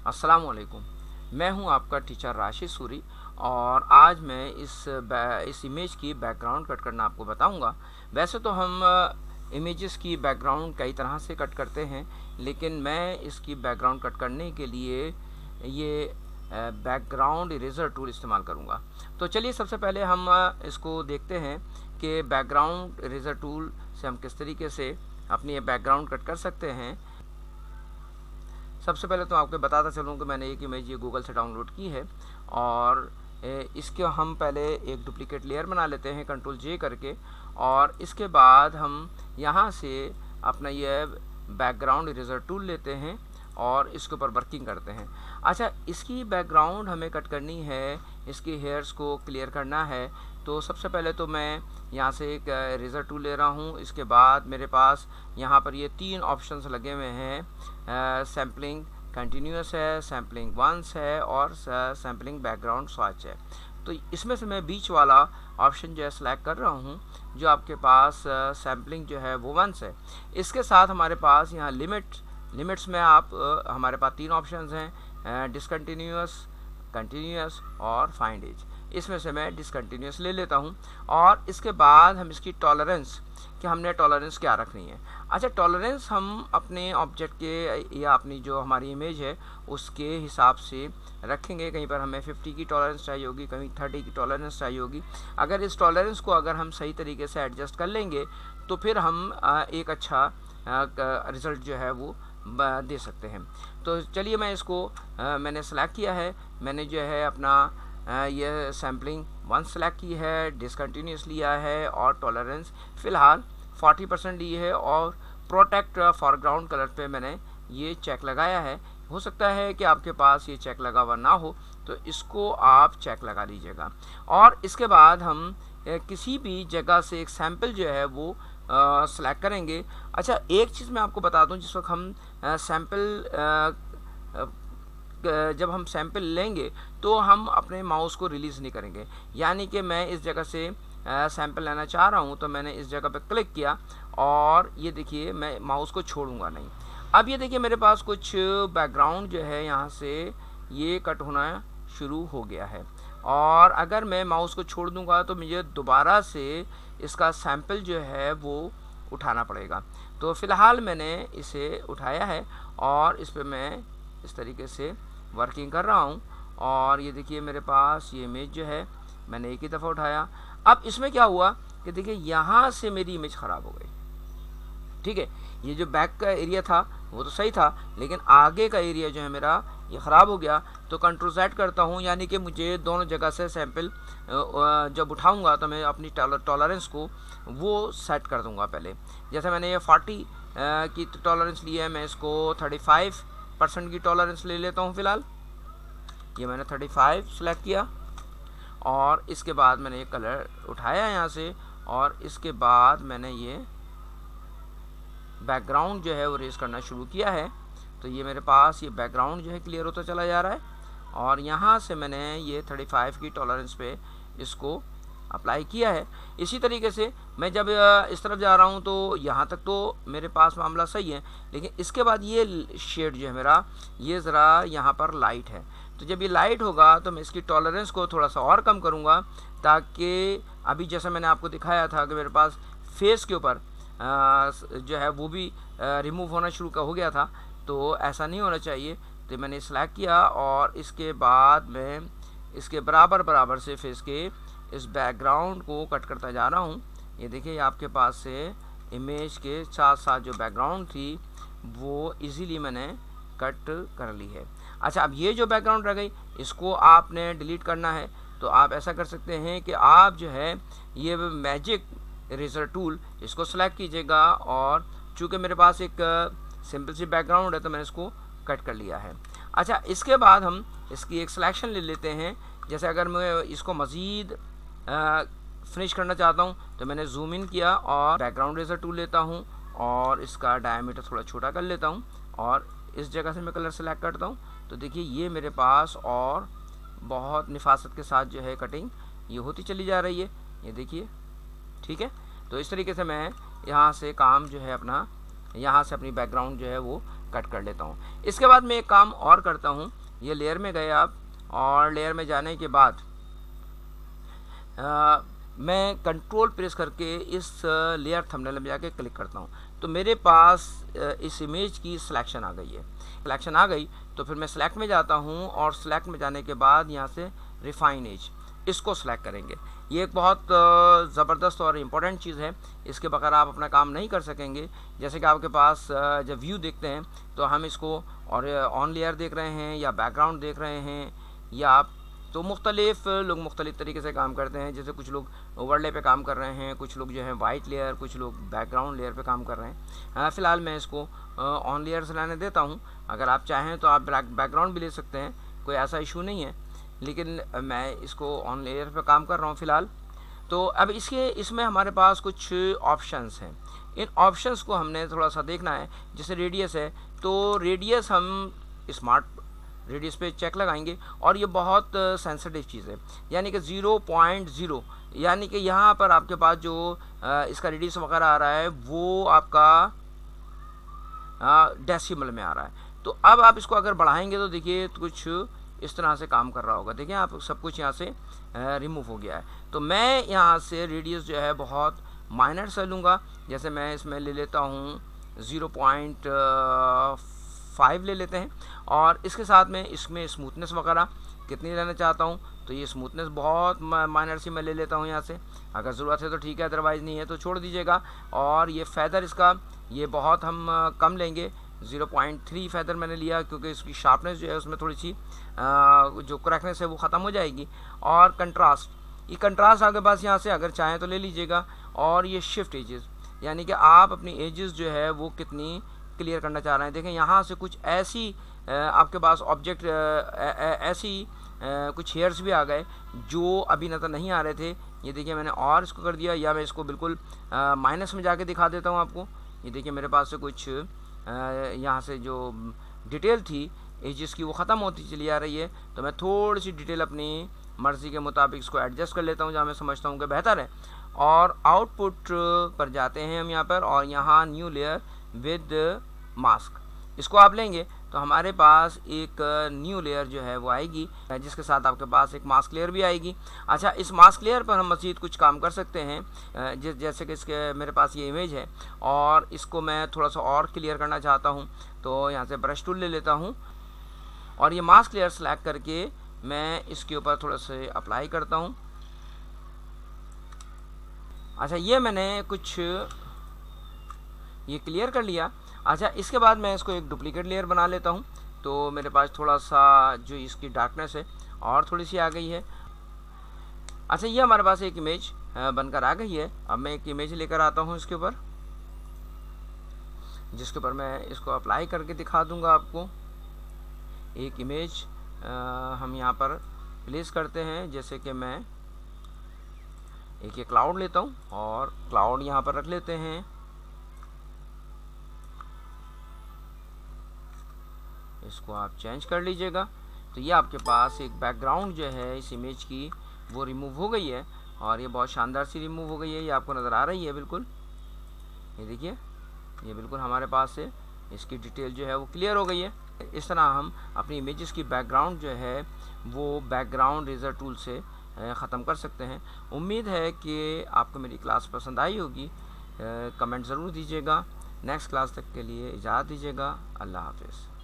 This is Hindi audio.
अस्सलामुअलैकुम। मैं हूं आपका टीचर राशिद सूरी और आज मैं इस इमेज की बैकग्राउंड कट करना आपको बताऊंगा। वैसे तो हम इमेजेस की बैकग्राउंड कई तरह से कट करते हैं, लेकिन मैं इसकी बैकग्राउंड कट करने के लिए ये बैकग्राउंड इरेजर टूल इस्तेमाल करूंगा। तो चलिए सबसे पहले हम इसको देखते हैं कि बैकग्राउंड इरेजर टूल से हम किस तरीके से अपनी ये बैकग्राउंड कट कर सकते हैं। सबसे पहले तो आपको बताता चलूँ कि मैंने एक इमेज ये गूगल से डाउनलोड की है और इसके हम पहले एक डुप्लीकेट लेयर बना लेते हैं कंट्रोल जे करके, और इसके बाद हम यहाँ से अपना ये बैकग्राउंड इरेजर टूल लेते हैं और इसके ऊपर वर्किंग करते हैं। अच्छा, इसकी बैकग्राउंड हमें कट करनी है, इसकी हेयर्स को क्लियर करना है। तो सबसे पहले तो मैं यहाँ से एक इरेजर टूल ले रहा हूँ। इसके बाद मेरे पास यहाँ पर ये 3 ऑप्शंस लगे हुए हैं। सैम्पलिंग कंटिन्यूस है, सैम्पलिंग वंस है और सैम्पलिंग बैकग्राउंड स्वैच है। तो इसमें से मैं बीच वाला ऑप्शन जो है सेलेक्ट कर रहा हूँ, जो आपके पास सैम्पलिंग जो है वो वंस है। इसके साथ हमारे पास यहाँ लिमिट्स में हमारे पास 3 ऑप्शंस हैं, डिसकंटिन्यूस, कंटिन्यूस और फाइंड एज। इसमें से मैं डिसकंटिन्यूस ले लेता हूँ और इसके बाद हम इसकी टॉलरेंस, कि हमने टॉलरेंस क्या रखनी है। अच्छा, टॉलरेंस हम अपने ऑब्जेक्ट के या अपनी जो हमारी इमेज है उसके हिसाब से रखेंगे। कहीं पर हमें 50 की टॉलरेंस चाहिए होगी, कहीं 30 की टॉलरेंस चाहिए होगी। अगर इस टॉलरेंस को अगर हम सही तरीके से एडजस्ट कर लेंगे तो फिर हम एक अच्छा रिज़ल्ट जो है वो दे सकते हैं। तो चलिए मैं इसको मैंने सेलेक्ट किया है। मैंने जो है अपना ये सैम्पलिंग वन सेलेक्ट की है, डिसकंटिन्यूस लिया है और टॉलरेंस फ़िलहाल 40% ली है और प्रोटेक्ट फॉरग्राउंड कलर पे मैंने ये चेक लगाया है। हो सकता है कि आपके पास ये चेक लगा हुआ ना हो, तो इसको आप चेक लगा लीजिएगा। और इसके बाद हम किसी भी जगह से एक सैम्पल जो है वो सेलेक्ट करेंगे। अच्छा, एक चीज़ मैं आपको बता दूं, जिस वक्त हम जब हम सैंपल लेंगे तो हम अपने माउस को रिलीज़ नहीं करेंगे। यानी कि मैं इस जगह से सैंपल लेना चाह रहा हूँ तो मैंने इस जगह पर क्लिक किया और ये देखिए मैं माउस को छोड़ूंगा नहीं। अब ये देखिए मेरे पास कुछ बैकग्राउंड जो है यहाँ से ये कट होना शुरू हो गया है, और अगर मैं माउस को छोड़ दूंगा तो मुझे दोबारा से इसका सैंपल जो है वो उठाना पड़ेगा। तो फ़िलहाल मैंने इसे उठाया है और इस पर मैं इस तरीके से वर्किंग कर रहा हूँ। और ये देखिए मेरे पास ये इमेज जो है मैंने एक ही दफ़ा उठाया। अब इसमें क्या हुआ कि देखिए यहाँ से मेरी इमेज ख़राब हो गई। ठीक है, ये जो बैक का एरिया था वो तो सही था, लेकिन आगे का एरिया जो है मेरा ये ख़राब हो गया। तो कंट्रोल Z करता हूँ, यानी कि मुझे दोनों जगह से सैंपल जब उठाऊंगा तो मैं अपनी टॉलरेंस को वो सेट कर दूंगा। पहले जैसे मैंने ये 40 की टॉलरेंस ली है, मैं इसको 35% की टॉलरेंस ले लेता हूँ फ़िलहाल। ये मैंने 35 सेलेक्ट किया और इसके बाद मैंने ये कलर उठाया यहाँ से और इसके बाद मैंने ये बैकग्राउंड जो है वो रेस करना शुरू किया है। तो ये मेरे पास ये बैकग्राउंड जो है क्लियर होता चला जा रहा है और यहाँ से मैंने ये 35 की टॉलरेंस पे इसको अप्लाई किया है। इसी तरीके से मैं जब इस तरफ जा रहा हूँ तो यहाँ तक तो मेरे पास मामला सही है, लेकिन इसके बाद ये शेड जो है मेरा ये ज़रा यहाँ पर लाइट है। तो जब ये लाइट होगा तो मैं इसकी टॉलरेंस को थोड़ा सा और कम करूँगा, ताकि अभी जैसा मैंने आपको दिखाया था कि मेरे पास फेस के ऊपर जो है वो भी रिमूव होना शुरू हो गया था, तो ऐसा नहीं होना चाहिए। तो मैंने सेलेक्ट किया और इसके बाद मैं इसके बराबर से फेस के इस बैकग्राउंड को कट करता जा रहा हूँ। ये देखिए आपके पास से इमेज के साथ साथ जो बैकग्राउंड थी वो इजीली मैंने कट कर ली है। अच्छा, अब ये जो बैकग्राउंड रह गई इसको आपने डिलीट करना है, तो आप ऐसा कर सकते हैं कि आप जो है ये मैजिक इरेजर टूल इसको सेलेक्ट कीजिएगा और चूँकि मेरे पास एक सिंपल सी बैकग्राउंड है तो मैंने इसको कट कर लिया है। अच्छा, इसके बाद हम इसकी एक सिलेक्शन ले लेते हैं। जैसे अगर मैं इसको मज़ीद फिनिश करना चाहता हूँ तो मैंने जूम इन किया और बैकग्राउंड इरेजर टूल लेता हूँ और इसका डायमीटर थोड़ा छोटा कर लेता हूँ और इस जगह से मैं कलर सेलेक्ट करता हूँ। तो देखिए ये मेरे पास और बहुत निफासत के साथ जो है कटिंग ये होती चली जा रही है, ये देखिए। ठीक है, तो इस तरीके से मैं यहाँ से काम जो है अपना यहाँ से अपनी बैकग्राउंड जो है वो कट कर लेता हूँ। इसके बाद मैं एक काम और करता हूँ, ये लेयर में गए आप, और लेयर में जाने के बाद मैं कंट्रोल प्रेस करके इस लेयर थंबनेल में जाके क्लिक करता हूँ, तो मेरे पास इस इमेज की सिलेक्शन आ गई है। सिलेक्शन आ गई तो फिर मैं सेलेक्ट में जाता हूँ, और सेलेक्ट में जाने के बाद यहाँ से रिफाइन एज, इसको सेलेक्ट करेंगे। ये एक बहुत ज़बरदस्त और इम्पोर्टेंट चीज़ है, इसके बगैर आप अपना काम नहीं कर सकेंगे। जैसे कि आपके पास जब व्यू देखते हैं तो हम इसको और ऑन लेयर देख रहे हैं या बैकग्राउंड देख रहे हैं, या आप तो मुख्तलिफ लोग मुख्तलिफ तरीके से काम करते हैं। जैसे कुछ लोग ओवरले पे काम कर रहे हैं, कुछ लोग जो है वाइट लेयर, कुछ लोग बैकग्राउंड लेयर पे काम कर रहे हैं। फ़िलहाल मैं इसको ऑन लेयर से लाने देता हूँ। अगर आप चाहें तो आप बैकग्राउंड भी ले सकते हैं, कोई ऐसा इशू नहीं है, लेकिन मैं इसको ऑन लेयर पे काम कर रहा हूँ फ़िलहाल। तो अब इसमें हमारे पास कुछ ऑप्शंस हैं। इन ऑप्शंस को हमने थोड़ा सा देखना है। जैसे रेडियस है, तो रेडियस हम स्मार्ट रेडियस पे चेक लगाएंगे, और ये बहुत सेंसिटिव चीज़ है, यानी कि 0.0, यानी कि यहाँ पर आपके पास जो इसका रेडियस वगैरह आ रहा है वो आपका डेसिमल में आ रहा है। तो अब आप इसको अगर बढ़ाएंगे तो देखिए कुछ इस तरह से काम कर रहा होगा। देखिए आप सब कुछ यहाँ से रिमूव हो गया है। तो मैं यहाँ से रेडियस जो है बहुत माइनर से लूँगा। जैसे मैं इसमें ले लेता हूँ 0.5 ले लेते हैं, और इसके साथ में इसमें स्मूथनेस वगैरह कितनी लेना चाहता हूँ, तो ये स्मूथनेस बहुत माइनर सी मैं ले लेता हूँ यहाँ से। अगर ज़रूरत है तो ठीक है, अदरवाइज़ नहीं है तो छोड़ दीजिएगा। और ये फैदर इसका ये बहुत हम कम लेंगे, 0.3 फैदर मैंने लिया, क्योंकि इसकी शार्पनेस जो है उसमें थोड़ी सी जो क्रैकनेस है वो ख़त्म हो जाएगी। और कंट्रास्ट, ये कंट्रास्ट आपके पास यहाँ से अगर चाहें तो ले लीजिएगा। और ये शिफ्ट एजेस, यानी कि आप अपनी एजेस जो है वो कितनी क्लियर करना चाह रहे हैं। देखें यहाँ से कुछ ऐसी आपके पास ऑब्जेक्ट ऐसी कुछ हेयर्स भी आ गए जो अभी नज़र नहीं आ रहे थे। ये देखिए मैंने और इसको कर दिया, या मैं इसको बिल्कुल माइनस में जाके दिखा देता हूँ आपको। ये देखिए मेरे पास से कुछ यहाँ से जो डिटेल थी एजेस की वो ख़त्म होती चली आ रही है। तो मैं थोड़ी सी डिटेल अपनी मर्ज़ी के मुताबिक इसको एडजस्ट कर लेता हूँ जहाँ मैं समझता हूँ कि बेहतर है। और आउटपुट पर जाते हैं हम यहाँ पर, और यहाँ न्यू लेयर विद मास्क, इसको आप लेंगे तो हमारे पास एक न्यू लेयर जो है वो आएगी, जिसके साथ आपके पास एक मास्क लेयर भी आएगी। अच्छा, इस मास्क लेयर पर हम मज़ीद कुछ काम कर सकते हैं। जैसे कि इसके मेरे पास ये इमेज है, और इसको मैं थोड़ा सा और क्लियर करना चाहता हूँ, तो यहाँ से ब्रश टूल ले लेता हूँ, और ये मास्क लेयर सेलेक्ट करके मैं इसके ऊपर थोड़ा सा अप्लाई करता हूँ। अच्छा, ये मैंने कुछ ये क्लियर कर लिया। अच्छा, इसके बाद मैं इसको एक डुप्लीकेट लेयर बना लेता हूँ, तो मेरे पास थोड़ा सा जो इसकी डार्कनेस है और थोड़ी सी आ गई है। अच्छा, ये हमारे पास एक इमेज बनकर आ गई है। अब मैं एक इमेज लेकर आता हूँ इसके ऊपर, जिसके ऊपर मैं इसको अप्लाई करके दिखा दूँगा आपको। एक इमेज हम यहाँ पर प्लेस करते हैं। जैसे कि मैं एक ये क्लाउड लेता हूँ, और क्लाउड यहाँ पर रख लेते हैं। इसको आप चेंज कर लीजिएगा। तो ये आपके पास एक बैकग्राउंड जो है इस इमेज की वो रिमूव हो गई है, और ये बहुत शानदार सी रिमूव हो गई है। ये आपको नज़र आ रही है बिल्कुल, ये देखिए, ये बिल्कुल हमारे पास से इसकी डिटेल जो है वो क्लियर हो गई है। इस तरह हम अपनी इमेजेस की बैकग्राउंड जो है वो बैकग्राउंड रेजर टूल से ख़त्म कर सकते हैं। उम्मीद है कि आपको मेरी क्लास पसंद आई होगी। कमेंट ज़रूर दीजिएगा। नेक्स्ट क्लास तक के लिए इजाज़त दीजिएगा। अल्लाह हाफ़िज़।